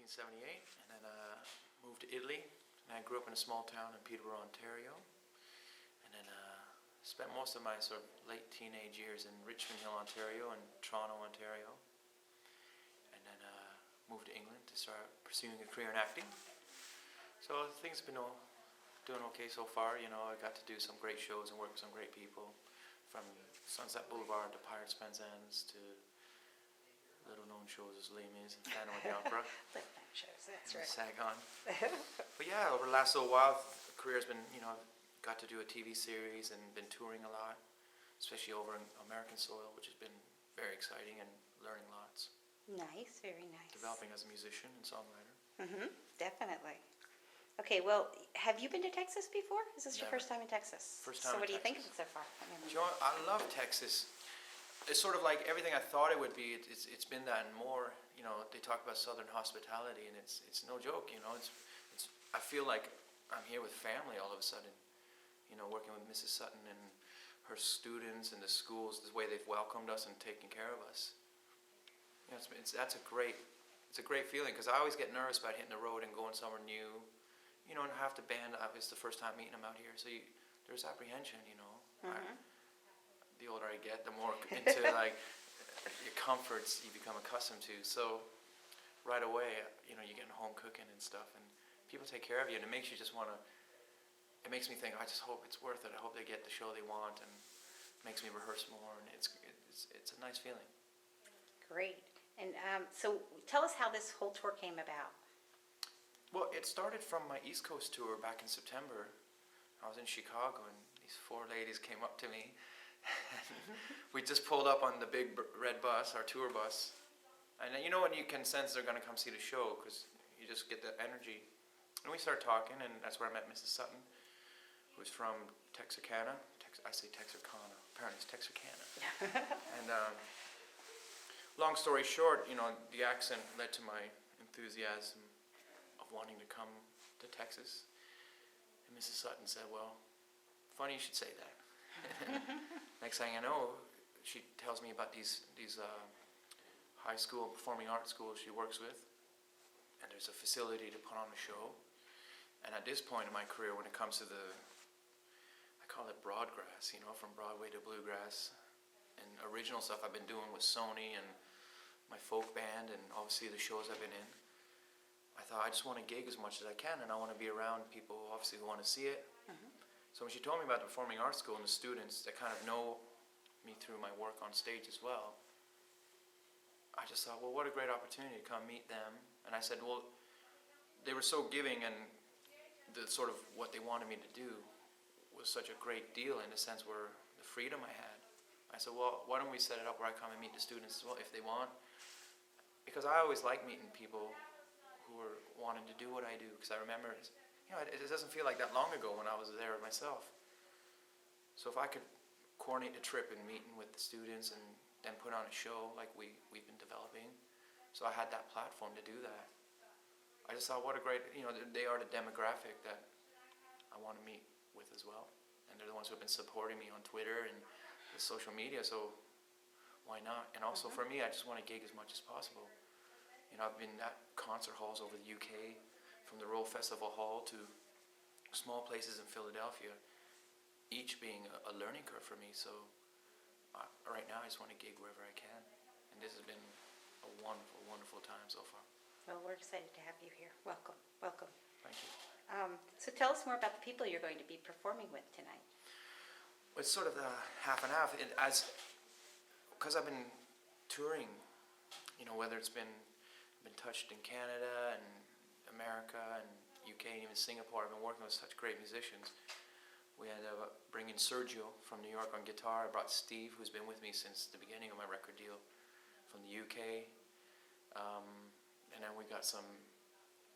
1978, and then moved to Italy. And I grew up in a small town in Peterborough, Ontario, and then spent most of my sort of late teenage years in Richmond Hill, Ontario, and Toronto, Ontario, and then moved to England to start pursuing a career in acting. So things have been doing okay so far. You know, I got to do some great shows and work with some great people, from Sunset Boulevard to Pirates Penzance to little-known shows as Les Mis and Phantom of the Opera. Late-night shows, that's and right. Saigon. But yeah, over the last little while, the career's been, you know, got to do a TV series and been touring a lot, especially over in American soil, which has been very exciting and learning lots. Nice, very nice. Developing as a musician and songwriter. Mm-hmm, definitely. Okay, well, have you been to Texas before? Is this your Never. first time in Texas? First time So what in do you think of Texas. it so far? Do you know what? I love Texas. It's sort of like everything I thought it would be. It's been that and more. You know, they talk about Southern hospitality, and it's no joke. You know, it's I feel like I'm here with family all of a sudden. You know, working with Mrs. Sutton and her students and the schools, the way they've welcomed us and taken care of us. You know, it's a great feeling, because I always get nervous about hitting the road and going somewhere new. You know, and half the band, it's the first time meeting them out here, so there's apprehension. You know. Mm-hmm. The older I get, the more into like your comforts you become accustomed to. So right away, you know, you're getting home cooking and stuff, and people take care of you, and it makes you just want to. It makes me think, I just hope it's worth it. I hope they get the show they want, and makes me rehearse more, and it's a nice feeling. Great. And so tell us how this whole tour came about. Well, it started from my East Coast tour back in September. I was in Chicago, and these four ladies came up to me. We just pulled up on the big red bus, our tour bus, and you know when you can sense they're going to come see the show, because you just get that energy. And we started talking, and that's where I met Mrs. Sutton, who's from Texarkana. I say Texarkana. Apparently it's Texarkana. And long story short, you know, the accent led to my enthusiasm of wanting to come to Texas. And Mrs. Sutton said, "Well, funny you should say that." Next thing I know, she tells me about these high school performing arts schools she works with, and there's a facility to put on a show. And at this point in my career, when it comes to I call it broadgrass, you know, from Broadway to bluegrass, and original stuff I've been doing with Sony and my folk band, and obviously the shows I've been in, I thought I just want to gig as much as I can, and I want to be around people obviously who want to see it. Mm-hmm. So when she told me about the performing arts school and the students that kind of know me through my work on stage as well, I just thought, well, what a great opportunity to come meet them. And I said, well, they were so giving, and the sort of what they wanted me to do was such a great deal, in the sense where the freedom I had. I said, well, why don't we set it up where I come and meet the students as well if they want? Because I always like meeting people who are wanting to do what I do, because I remember, you know, it doesn't feel like that long ago when I was there myself. So if I could coordinate a trip and meeting with the students and then put on a show like we've been developing, so I had that platform to do that. I just thought, what a great, you know, they are the demographic that I want to meet with as well. And they're the ones who have been supporting me on Twitter and the social media, so why not? And also for me, I just want to gig as much as possible. You know, I've been at concert halls over the UK, from the Royal Festival Hall to small places in Philadelphia, each being a learning curve for me. So right now I just want to gig wherever I can. And this has been a wonderful, wonderful time so far. Well, we're excited to have you here. Welcome, welcome. Thank you. So tell us more about the people you're going to be performing with tonight. It's sort of the half and half. Because I've been touring, you know, whether it's been touched in Canada and America and UK and even Singapore. I've been working with such great musicians. We ended up bringing Sergio from New York on guitar. I brought Steve, who's been with me since the beginning of my record deal, from the UK. And then we got some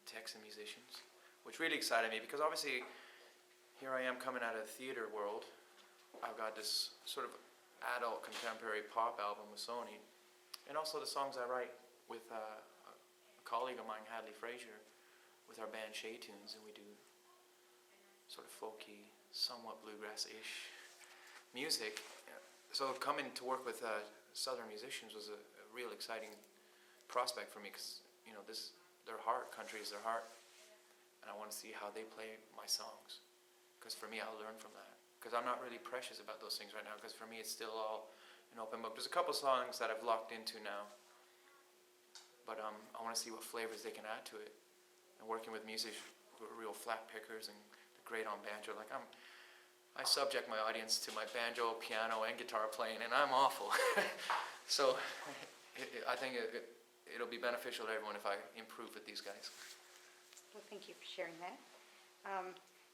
Texan musicians, which really excited me, because obviously here I am coming out of the theater world. I've got this sort of adult contemporary pop album with Sony, and also the songs I write with a colleague of mine, Hadley Frazier, with our band Shea Tunes, and we do sort of folky, somewhat bluegrass-ish music. So coming to work with Southern musicians was a real exciting prospect for me, because you know, this their heart. Country is their heart. And I want to see how they play my songs. Because for me, I'll learn from that. Because I'm not really precious about those things right now. Because for me, it's still all an open book. There's a couple songs that I've locked into now. But I want to see what flavors they can add to it. And working with musicians who are real flat pickers and great on banjo. Like I subject my audience to my banjo, piano, and guitar playing, and I'm awful. So I think it'll be beneficial to everyone if I improve with these guys. Well, thank you for sharing that.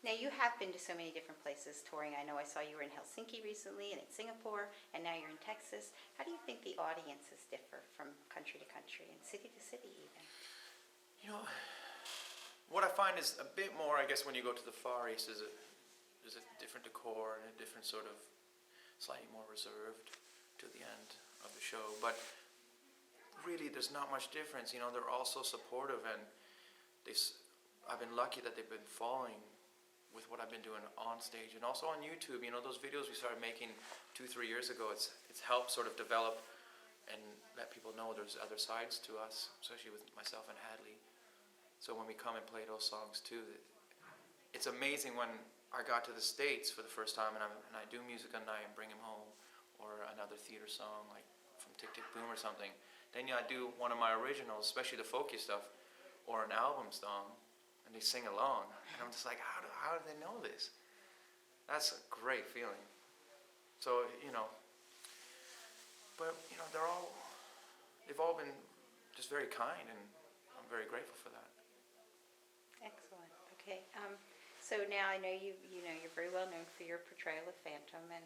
Now, you have been to so many different places touring. I know I saw you were in Helsinki recently and in Singapore, and now you're in Texas. How do you think the audiences differ from country to country and city to city even? You know, what I find is a bit more, I guess, when you go to the Far East, there's a different decor and a different sort of, slightly more reserved to the end of the show. But really, there's not much difference. You know, they're all so supportive, and I've been lucky that they've been following with what I've been doing on stage and also on YouTube. You know, those videos we started making 2-3 years ago, it's helped sort of develop and let people know there's other sides to us, especially with myself and Hadley. So when we come and play those songs too, it's amazing when I got to the States for the first time and I do music at night and bring him home, or another theater song like from Tick Tick Boom or something. Then I do one of my originals, especially the folky stuff, or an album song, and they sing along. And I'm just like, how do they know this? That's a great feeling. So, you know, but, you know, they've all been just very kind, and I'm very grateful for that. Excellent. Okay. So now I know you're very well known for your portrayal of Phantom and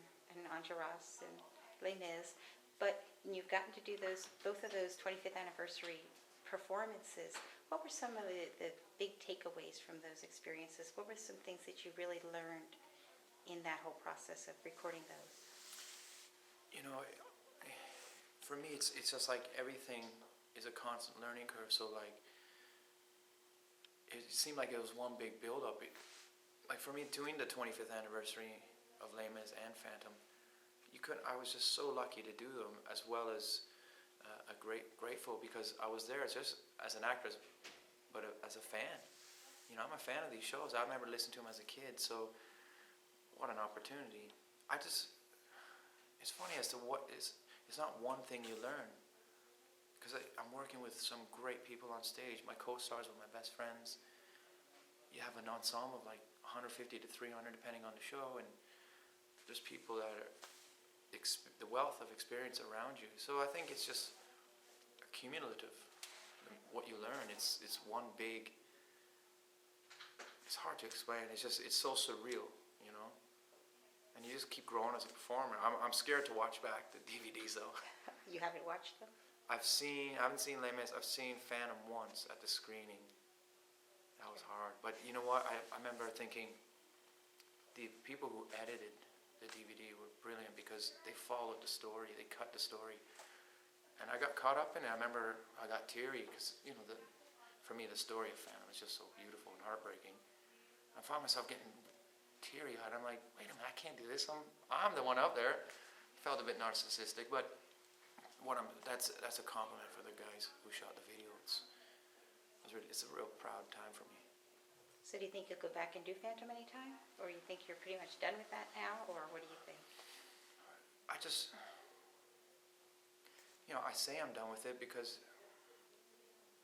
Enjolras and Les Mis, but you've gotten to do both of those 25th anniversary performances. What were some of the big takeaways from those experiences? What were some things that you really learned in that whole process of recording those? You know, for me, it's just like everything is a constant learning curve. So like, it seemed like it was one big build-up. Like for me, doing the 25th anniversary of Les Mis and Phantom, I was just so lucky to do them, as well as grateful because I was there just as an actress, but as a fan. You know, I'm a fan of these shows. I remember listening to them as a kid, so what an opportunity. It's funny as to it's not one thing you learn, because I'm working with some great people on stage. My co-stars were my best friends. You have an ensemble of like 150 to 300 depending on the show, and there's people that are the wealth of experience around you. So I think it's just cumulative. What you learn, it's one big. It's hard to explain. It's so surreal, you know. And you just keep growing as a performer. I'm scared to watch back the DVDs though. You haven't watched them? I haven't seen Les Mis. I've seen Phantom once at the screening. That was hard. But you know what? I remember thinking the people who edited the DVD were brilliant because they followed the story. They cut the story. And I got caught up in it. I remember I got teary because, you know, for me, the story of Phantom is just so beautiful and heartbreaking. I found myself getting teary-eyed. I'm like, wait a minute, I can't do this. I'm the one up there. Felt a bit narcissistic, but that's a compliment for the guys who shot the video. It's a real proud time for me. So do you think you'll go back and do Phantom anytime? Or you think you're pretty much done with that now? Or what do you think? I say I'm done with it because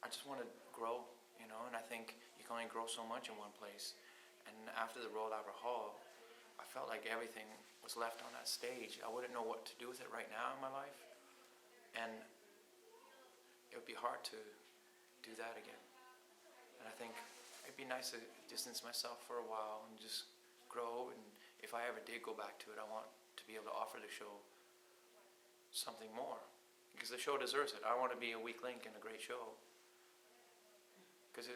I just want to grow, you know, and I think you can only grow so much in one place. And after the Royal Albert Hall, I felt like everything was left on that stage. I wouldn't know what to do with it right now in my life. And it would be hard to do that again. And I think it'd be nice to distance myself for a while and just grow. And if I ever did go back to it, I want to be able to offer the show something more. Because the show deserves it. I want to be a weak link in a great show. Because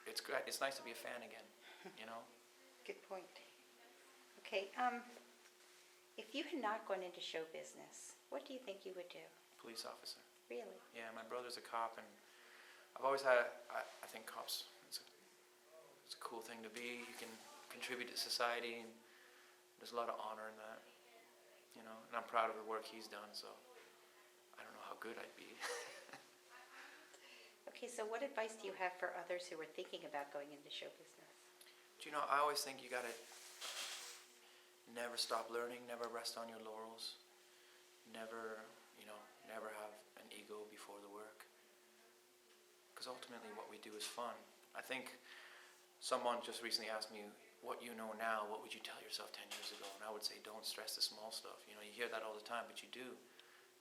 it's nice to be a fan again, you know? Good point. Okay, if you had not gone into show business, what do you think you would do? Police officer. Really? Yeah, my brother's a cop, and I've always had, I think cops, it's a cool thing to be. You can contribute to society, and there's a lot of honor in that, you know? And I'm proud of the work he's done, so I don't know how good I'd be. Okay, so what advice do you have for others who are thinking about going into show business? Do you know, I always think you gotta never stop learning, never rest on your laurels, never, never have an ego before the work. Because ultimately what we do is fun. I think someone just recently asked me, what you know now, what would you tell yourself 10 years ago? And I would say, don't stress the small stuff. You hear that all the time, but you do.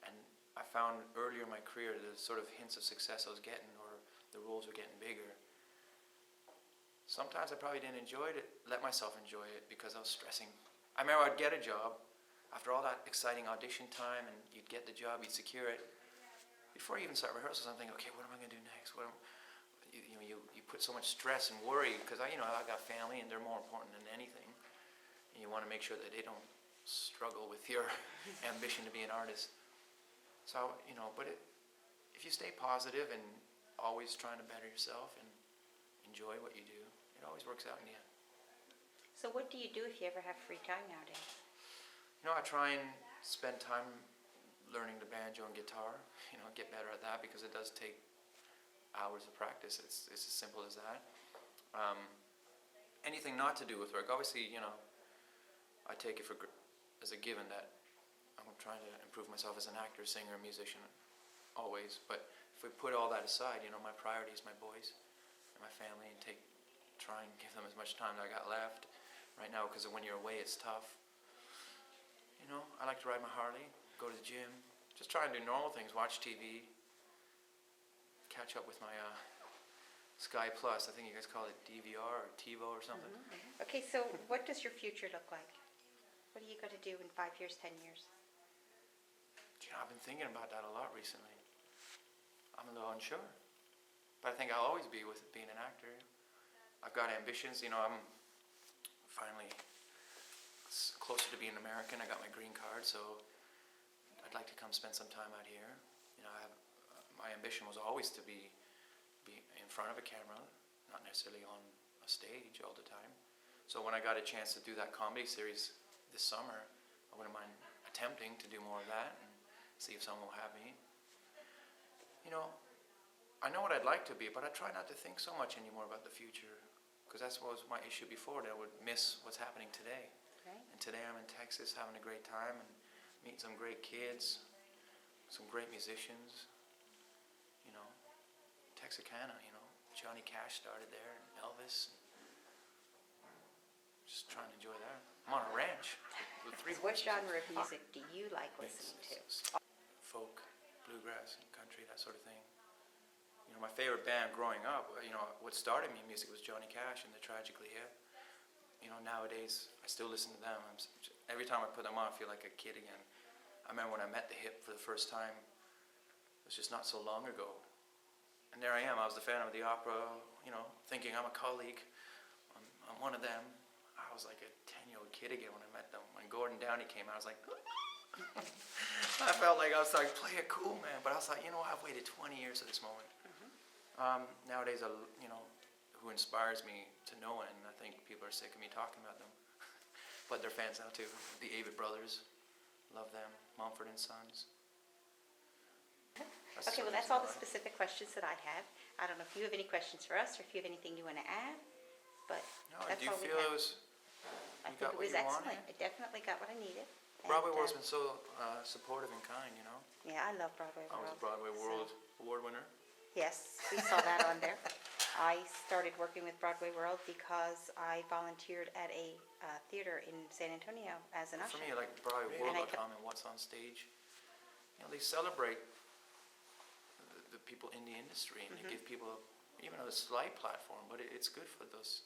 And I found earlier in my career, the sort of hints of success I was getting, or the roles were getting bigger. Sometimes I probably didn't let myself enjoy it because I was stressing. I remember I'd get a job, after all that exciting audition time, and you'd get the job, you'd secure it. Before you even start rehearsals, I'm thinking, okay, what am I going to do next? You put so much stress and worry, because I got family and they're more important than anything. And you want to make sure that they don't struggle with your ambition to be an artist. So, if you stay positive and always trying to better yourself and enjoy what you do, it always works out in the end. So what do you do if you ever have free time nowadays? I try and spend time learning the banjo and guitar, get better at that, because it does take hours of practice. It's as simple as that. Anything not to do with work, obviously, I take it as a given that I'm trying to improve myself as an actor, singer, musician, always. But if we put all that aside, my priority is my boys and my family, and try and give them as much time that I got left right now, because when you're away, it's tough. I like to ride my Harley, go to the gym, just try and do normal things, watch TV, catch up with my Sky Plus. I think you guys call it DVR or TiVo or something. Mm-hmm. Okay, so what does your future look like? What are you going to do in 5 years, 10 years? I've been thinking about that a lot recently. I'm a little unsure, but I think I'll always be with being an actor. I've got ambitions. I'm finally closer to being American. I got my green card, so I'd like to come spend some time out here. My ambition was always to be in front of a camera, not necessarily on a stage all the time. So when I got a chance to do that comedy series this summer, I wouldn't mind attempting to do more of that and see if someone will have me. I know what I'd like to be, but I try not to think so much anymore about the future, because that was my issue before, that I would miss what's happening today. Okay. And today I'm in Texas having a great time and meeting some great kids, some great musicians. Texarkana, Johnny Cash started there, and Elvis. Just trying to enjoy that. I'm on a ranch with 3 What horses. genre of music do you like listening to? Folk, bluegrass, and country, that sort of thing. My favorite band growing up, what started me in music was Johnny Cash and the Tragically Hip. Nowadays, I still listen to them. Every time I put them on, I feel like a kid again. I remember when I met the Hip for the first time, it was just not so long ago. And there I am, I was the Phantom of the Opera, thinking I'm a colleague. I'm one of them. I was like a 10-year-old kid again when I met them. When Gordon Downey came out, I was like, I felt like I was like, play it cool, man. But I was like, I've waited 20 years for this moment. Nowadays, who inspires me to no end. I think people are sick of me talking about them. But they're fans now too. The Avett Brothers, love them. Mumford and Sons. Okay, well, that's all the specific questions that I have. I don't know if you have any questions for us, or if you have anything you want to add, but No, that's do you all we feel have. you got what you wanted? I definitely got what I needed. Broadway And, World's been so supportive and kind, Yeah, I love Broadway I was World. a Broadway so- World award winner. Yes, we saw that on there. I started working with Broadway World because I volunteered at a theater in San Antonio as an For usher. me, like BroadwayWorld.com and What's on Stage, they celebrate the people in the industry, and they give people even a slight platform, but it's good for those.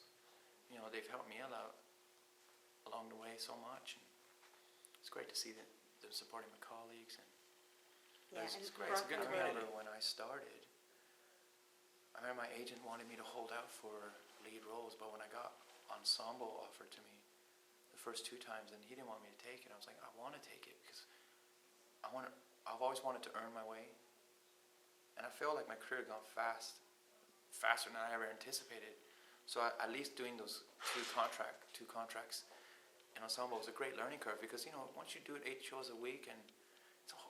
They've helped me out along the way so much, and it's great to see that they're supporting my colleagues, and Yeah, it's and great. It's a good Broadway community. When I started, I remember my agent wanted me to hold out for lead roles, but when I got ensemble offered to me the first 2 times, and he didn't want me to take it, I was like, I want to take it because I've always wanted to earn my way, and I feel like my career had gone faster than I ever anticipated. So at least doing those 2 contracts in ensemble was a great learning curve, because once you do it 8 shows a week, and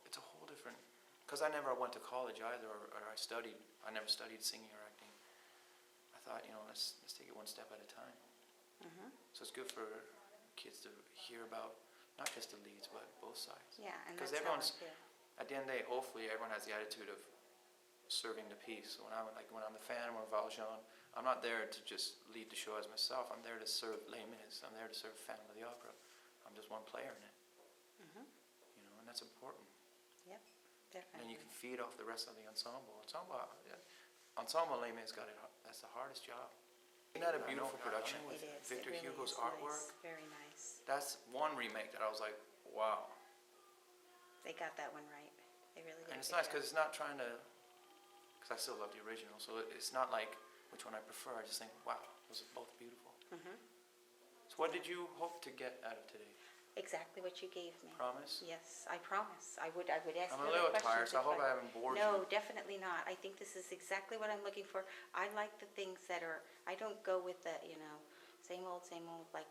it's a whole different because I never went to college either, or I never studied singing or acting. I thought, let's take it one step at a time. Mhm. So it's good for kids to hear about not just the leads, but both sides. Yeah, and Because that's how I everyone's, feel. at the end of the day, hopefully everyone has the attitude of serving the piece. So when I'm the Phantom or Valjean, I'm not there to just lead the show as myself. I'm there to serve Les Mis. I'm there to serve Phantom of the Opera. I'm just one player in it. Mhm. And that's important. Yep, And then definitely. you can feed off the rest of the ensemble. Ensemble Les Mis got it. That's the hardest job. Isn't that a beautiful production with It is. Victor It really Hugo's is artwork? nice. Very nice. That's one remake that I was like, wow. They got that one right. They really did. And a it's good nice job. because it's not trying to, because I still love the original, so it's not like which one I prefer. I just think, wow, those are both beautiful. Mhm. So what did you hope to get out of today? Exactly what you gave me. Promise? Yes, I promise. I would ask I'm you a little other tired, questions so I if hope I haven't bored No, you. definitely not. I think this is exactly what I'm looking for. I like the things that are, I don't go with the, same old, like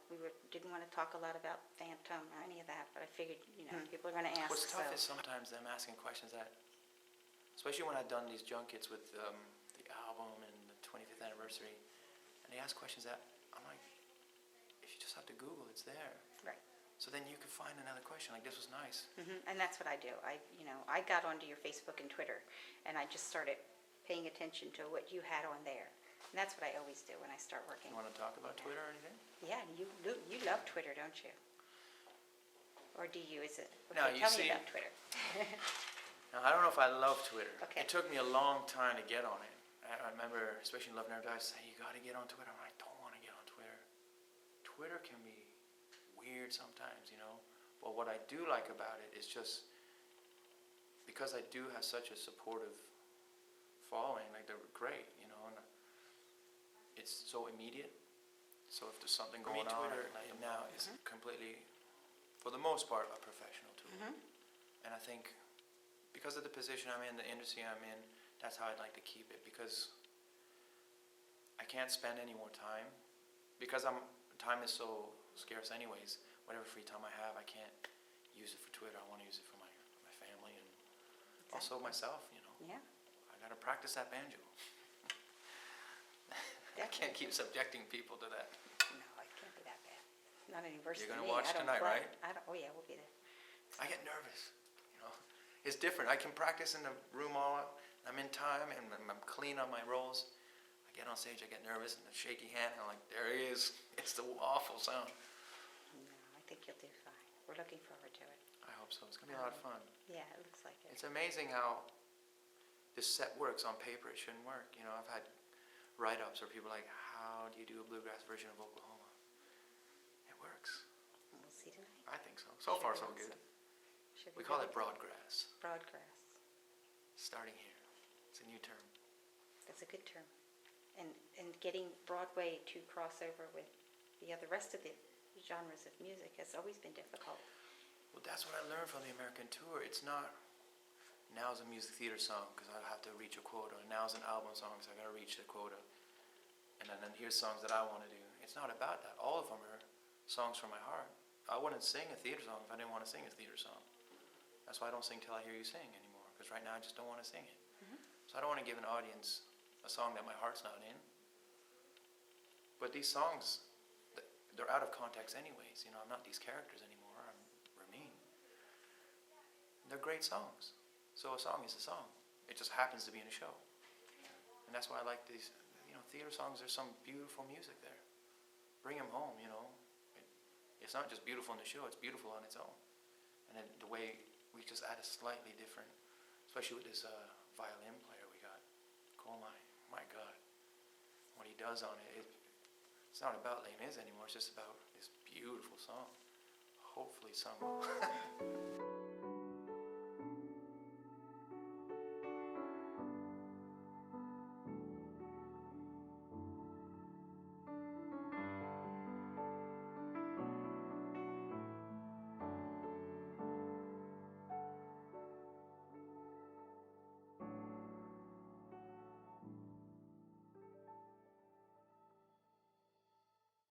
didn't want to talk a lot about Phantom or any of that, but I figured, people are going to ask, What's tough so. is sometimes them asking questions that, especially when I've done these junkets with the album and the 25th anniversary, and they ask questions that I'm like, if you just have to Google, it's there. Right. So then you can find another question. Like, this was nice. And that's what I do. I got onto your Facebook and Twitter, and I just started paying attention to what you had on there. And that's what I always do when I start working. You want to talk about Twitter or anything? Yeah, you love Twitter, don't you? Or do you? Is it? No, Okay, you tell see- me about Twitter. Now, I don't know if I love Twitter. Okay. It took me a long time to get on it. I remember, especially in Love Never Dies, saying, you got to get on Twitter. I'm like, I don't want to get on Twitter. Twitter can be weird sometimes, But what I do like about it is just, because I do have such a supportive following, like they're great, and it's so immediate. So if there's something going on, Twitter now is completely, for the most part, a professional tool. And I think because of the position I'm in, the industry I'm in, that's how I'd like to keep it, because I can't spend any more time, because time is so scarce anyways. Whatever free time I have, I can't use it for Twitter. I want to use it for my family and also myself, Yeah. I got to practice that banjo. I can't keep subjecting people to that. No, it can't be that bad. Not any worse You're than gonna me. watch I don't tonight, play. right? Oh yeah, we'll be there. I get nervous, It's different. I can practice in the room I'm in time and I'm clean on my rolls. I get on stage, I get nervous and a shaky hand. I'm like, there he is. It's the awful sound. No, I think you'll do fine. We're looking forward to it. I hope so. It's going to be a lot of fun. Yeah, it looks like it. It's amazing how this set works. On paper, it shouldn't work. I've had write-ups where people are like, how do you do a bluegrass version of Oklahoma? It works. We'll see tonight. I think so. So far, so good. Should We be call really it good. broadgrass. Broadgrass. Starting here. It's a new term. That's a good term. And getting Broadway to cross over with the rest of the genres of music has always been difficult. Well, that's what I learned from the American tour. It's not, now's a music theater song because I have to reach a quota. Now's an album song because I got to reach the quota. And then here's songs that I want to do. It's not about that. All of them are songs from my heart. I wouldn't sing a theater song if I didn't want to sing a theater song. That's why I don't sing Till I Hear You Sing anymore, because right now I just don't want to sing it. So I don't want to give an audience a song that my heart's not in. But these songs, they're out of context anyways. I'm not these characters anymore. I'm Ramin. They're great songs. So a song is a song. It just happens to be in a show. And that's why I like these, theater songs. There's some beautiful music there. Bring them home, It's not just beautiful in the show, it's beautiful on its own. And then the way we just add a slightly different, especially with this violin player we got, Colmai, my God. What he does on it, it's not about Les Mis anymore, it's just about this beautiful song. Hopefully some